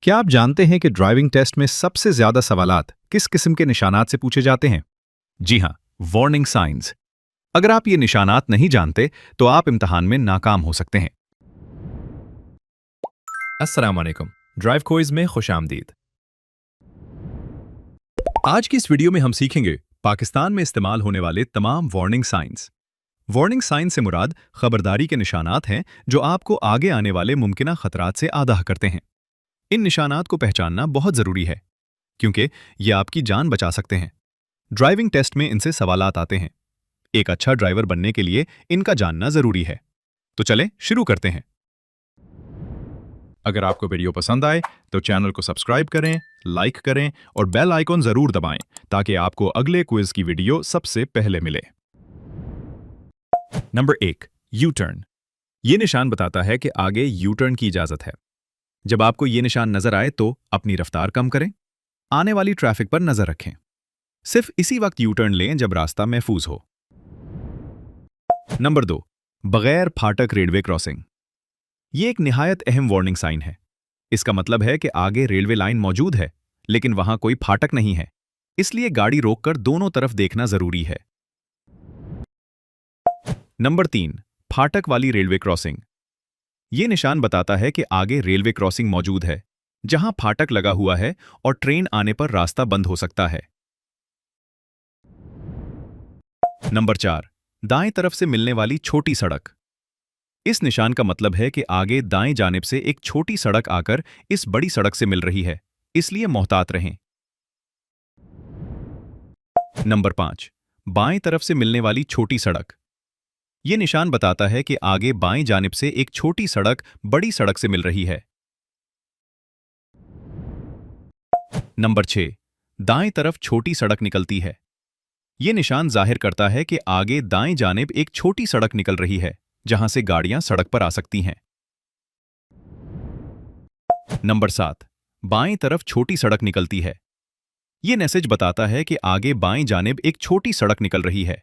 क्या आप जानते हैं कि ड्राइविंग टेस्ट में सबसे ज्यादा सवालात किस किस्म के निशानात से पूछे जाते हैं? जी हां, वार्निंग साइंस। अगर आप ये निशानात नहीं जानते तो आप इम्तिहान में नाकाम हो सकते हैं। अस्सलाम वालेकुम। ड्राइव क्विज में खुश आमदीद। आज की इस वीडियो में हम सीखेंगे पाकिस्तान में इस्तेमाल होने वाले तमाम वार्निंग साइंस। वार्निंग साइन से मुराद खबरदारी के निशानात हैं जो आपको आगे आने वाले मुमकिना खतरात से आगाह करते हैं। इन निशानात को पहचानना बहुत जरूरी है क्योंकि ये आपकी जान बचा सकते हैं। ड्राइविंग टेस्ट में इनसे सवालात आते हैं। एक अच्छा ड्राइवर बनने के लिए इनका जानना जरूरी है। तो चलें शुरू करते हैं। अगर आपको वीडियो पसंद आए तो चैनल को सब्सक्राइब करें, लाइक करें और बेल आइकॉन जरूर दबाएं ताकि आपको अगले क्विज की वीडियो सबसे पहले मिले। Number 1, U turn. ये निशान बताता है कि आगे यू टर्न की इजाजत है। जब आपको ये निशान नजर आए तो अपनी रफ्तार कम करें, आने वाली ट्रैफिक पर नजर रखें। सिर्फ इसी वक्त यू टर्न लें जब रास्ता महफूज हो। नंबर 2, बगैर फाटक रेलवे क्रॉसिंग। ये एक निहायत अहम वार्निंग साइन है। इसका मतलब है कि आगे रेलवे लाइन मौजूद है लेकिन वहां कोई फाटक नहीं है, इसलिए गाड़ी रोककर दोनों तरफ देखना जरूरी है। नंबर 3, फाटक वाली रेलवे क्रॉसिंग। ये निशान बताता है कि आगे रेलवे क्रॉसिंग मौजूद है जहां फाटक लगा हुआ है और ट्रेन आने पर रास्ता बंद हो सकता है। नंबर 4, दाएं तरफ से मिलने वाली छोटी सड़क। इस निशान का मतलब है कि आगे दाएं जानिब से एक छोटी सड़क आकर इस बड़ी सड़क से मिल रही है, इसलिए मोहतात रहें। नंबर 5, बाएं तरफ से मिलने वाली छोटी सड़क। यह निशान बताता है कि आगे बाएं जानिब से एक छोटी सड़क बड़ी सड़क से मिल रही है। नंबर 6, दाएं तरफ छोटी सड़क निकलती है। यह निशान जाहिर करता है कि आगे दाएं जानिब एक छोटी सड़क निकल रही है जहां से गाड़ियां सड़क पर आ सकती हैं। नंबर 7, बाएं तरफ छोटी सड़क निकलती है। यह मैसेज बताता है कि आगे बाएं जानिब एक छोटी सड़क निकल रही है।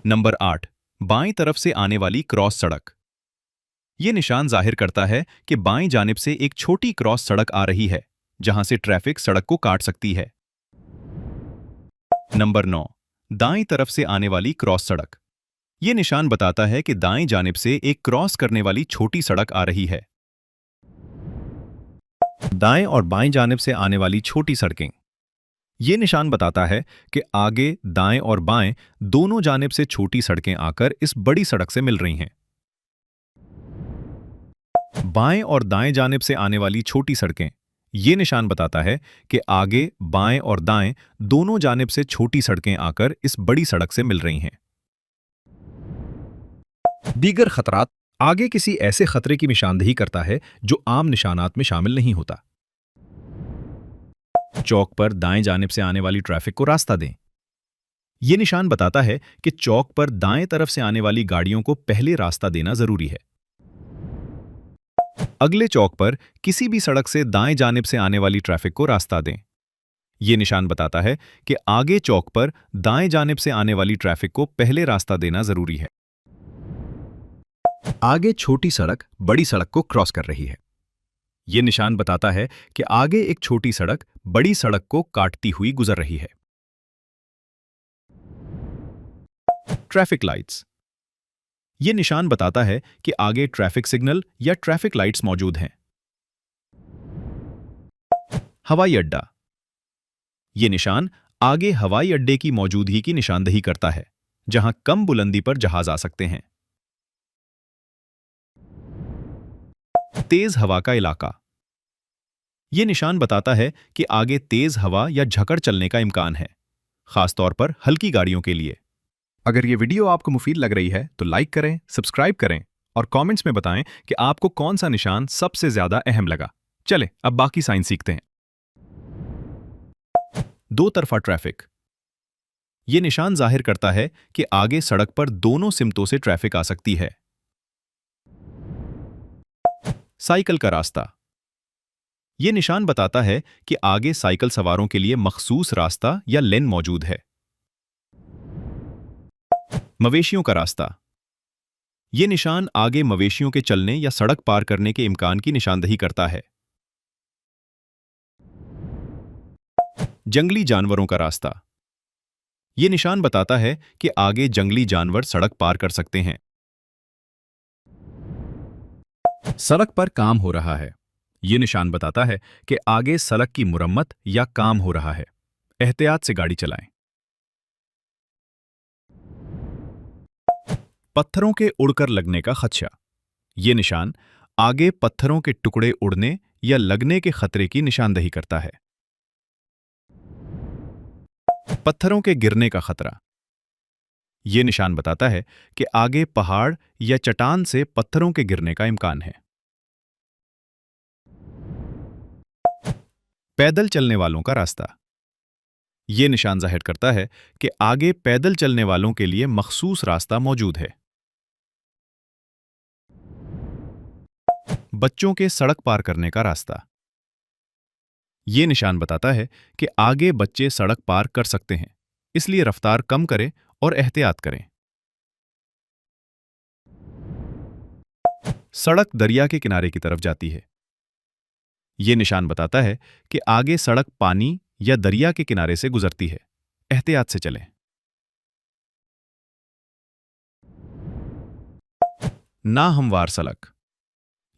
नंबर 8, बाएं तरफ से आने वाली क्रॉस सड़क। यह निशान जाहिर करता है कि बाएं जानिब से एक छोटी क्रॉस सड़क आ रही है जहां से ट्रैफिक सड़क को काट सकती है। नंबर 9, दाएं तरफ से आने वाली क्रॉस सड़क। यह निशान बताता है कि दाएं जानिब से एक क्रॉस करने वाली छोटी सड़क आ रही है। दाएं और बाएं जानिब से आने वाली छोटी सड़कें। यह निशान बताता है कि आगे दाएं और बाएं दोनों जानिब से छोटी सड़कें आकर इस बड़ी सड़क से मिल रही हैं। बाएं और दाएं जानिब से आने वाली छोटी सड़कें। यह निशान बताता है कि आगे बाएं और दाएं दोनों जानिब से छोटी सड़कें आकर इस बड़ी सड़क से मिल रही हैं। दीगर खतरात। आगे किसी ऐसे खतरे की निशानदेही करता है जो आम निशानात में शामिल नहीं होता। चौक पर दाएं जानिब से आने वाली ट्रैफिक को रास्ता दें। यह निशान बताता है कि चौक पर दाएं तरफ से आने वाली गाड़ियों को पहले रास्ता देना जरूरी है। अगले चौक पर किसी भी सड़क से दाएं जानिब से आने वाली ट्रैफिक को रास्ता दें। यह निशान बताता है कि आगे चौक पर दाएं जानिब से आने वाली ट्रैफिक को पहले रास्ता देना जरूरी है। आगे छोटी सड़क बड़ी सड़क को क्रॉस कर रही है। यह निशान बताता है कि आगे एक छोटी सड़क बड़ी सड़क को काटती हुई गुजर रही है। Traffic lights. यह निशान बताता है कि आगे ट्रैफिक सिग्नल या ट्रैफिक लाइट्स मौजूद हैं। हवाई अड्डा। यह निशान आगे हवाई अड्डे की मौजूदगी की निशानदेही करता है जहां कम बुलंदी पर जहाज आ सकते हैं। तेज हवा का इलाका। यह निशान बताता है कि आगे तेज हवा या झकड़ चलने का इम्कान है, खासतौर पर हल्की गाड़ियों के लिए। अगर यह वीडियो आपको मुफीद लग रही है तो लाइक करें, सब्सक्राइब करें और कमेंट्स में बताएं कि आपको कौन सा निशान सबसे ज्यादा अहम लगा। चलें अब बाकी साइन सीखते हैं। दो तरफा ट्रैफिक। यह निशान जाहिर करता है कि आगे सड़क पर दोनों सिमतों से ट्रैफिक आ सकती है। साइकिल का रास्ता। यह निशान बताता है कि आगे साइकिल सवारों के लिए मखसूस रास्ता या लेन मौजूद है। मवेशियों का रास्ता। ये निशान आगे मवेशियों के चलने या सड़क पार करने के इम्कान की निशानदही करता है। जंगली जानवरों का रास्ता। ये निशान बताता है कि आगे जंगली जानवर सड़क पार कर सकते हैं। सड़क पर काम हो रहा है। ये निशान बताता है कि आगे सड़क की मुरम्मत या काम हो रहा है। एहतियात से गाड़ी चलाएं। पत्थरों के उड़कर लगने का खदशा। ये निशान आगे पत्थरों के टुकड़े उड़ने या लगने के खतरे की निशानदही करता है। पत्थरों के गिरने का खतरा। ये निशान बताता है कि आगे पहाड़ या चट्टान से पत्थरों के गिरने का इम्कान है। पैदल चलने वालों का रास्ता। ये निशान जाहिर करता है कि आगे पैदल चलने वालों के लिए मखसूस रास्ता मौजूद है। बच्चों के सड़क पार करने का रास्ता। ये निशान बताता है कि आगे बच्चे सड़क पार कर सकते हैं, इसलिए रफ्तार कम करें और एहतियात करें। सड़क दरिया के किनारे की तरफ जाती है। ये निशान बताता है कि आगे सड़क पानी या दरिया के किनारे से गुजरती है। एहतियात से चलें। नाहमवार सड़क।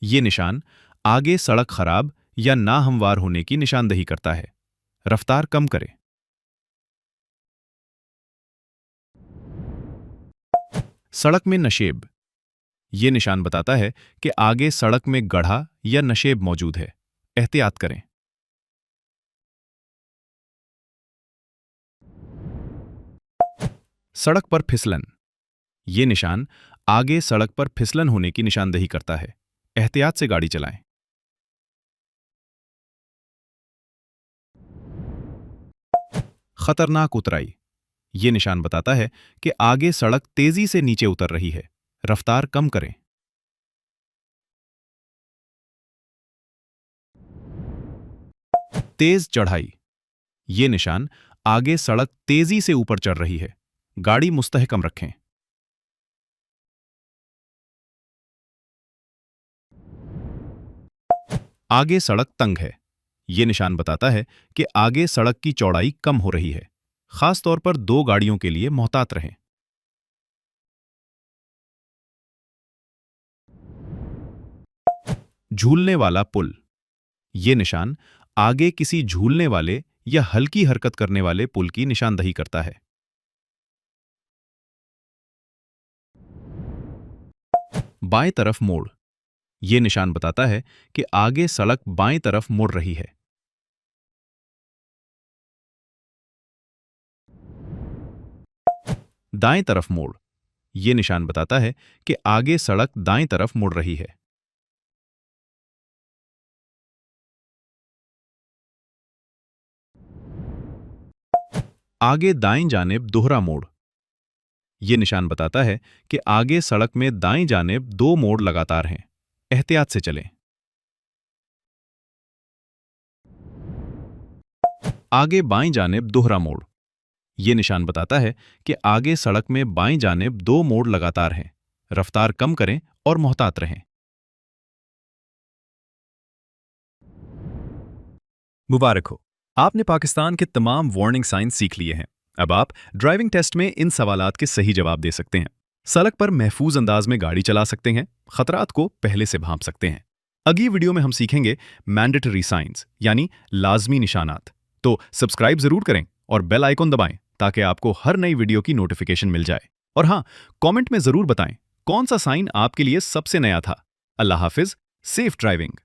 ये निशान आगे सड़क खराब या नाहमवार होने की निशानदही करता है। रफ्तार कम करें। सड़क में नशेब। ये निशान बताता है कि आगे सड़क में गड्ढा या नशेब मौजूद है। एहतियात करें। सड़क पर फिसलन। ये निशान आगे सड़क पर फिसलन होने की निशानदही करता है। एहतियात से गाड़ी चलाएं। खतरनाक उतराई। ये निशान बताता है कि आगे सड़क तेजी से नीचे उतर रही है। रफ्तार कम करें। तेज चढ़ाई। ये निशान आगे सड़क तेजी से ऊपर चढ़ रही है। गाड़ी मुस्तहकम रखें। आगे सड़क तंग है। ये निशान बताता है कि आगे सड़क की चौड़ाई कम हो रही है। खास तौर पर दो गाड़ियों के लिए मोहतात रहें। झूलने वाला पुल। ये निशान आगे किसी झूलने वाले या हल्की हरकत करने वाले पुल की निशानदही करता है। बाएं तरफ मोड़। ये निशान बताता है कि आगे सड़क बाएं तरफ मुड़ रही है। दाएं तरफ मोड़। ये निशान बताता है कि आगे सड़क दाएं तरफ मुड़ रही है। आगे दाएं जानिब दोहरा मोड़। ये निशान बताता है कि आगे सड़क में दाएं जानिब दो मोड़ लगातार हैं। एहतियात से चलें। आगे बाएं जानिब दोहरा मोड़। ये निशान बताता है कि आगे सड़क में बाएं जानिब दो मोड़ लगातार हैं। रफ्तार कम करें और मोहतात रहें। मुबारक हो, आपने पाकिस्तान के तमाम वार्निंग साइंस सीख लिए हैं। अब आप ड्राइविंग टेस्ट में इन सवालात के सही जवाब दे सकते हैं। सड़क पर महफूज अंदाज में गाड़ी चला सकते हैं, खतरात को पहले से भांप सकते हैं। अगली वीडियो में हम सीखेंगे मैंडेटरी साइंस यानी लाजमी निशानात। तो सब्सक्राइब जरूर करें और बेल आइकन दबाएं ताकि आपको हर नई वीडियो की नोटिफिकेशन मिल जाए। और हाँ, कमेंट में जरूर बताएं कौन सा साइन आपके लिए सबसे नया था। अल्लाह हाफिज, सेफ ड्राइविंग।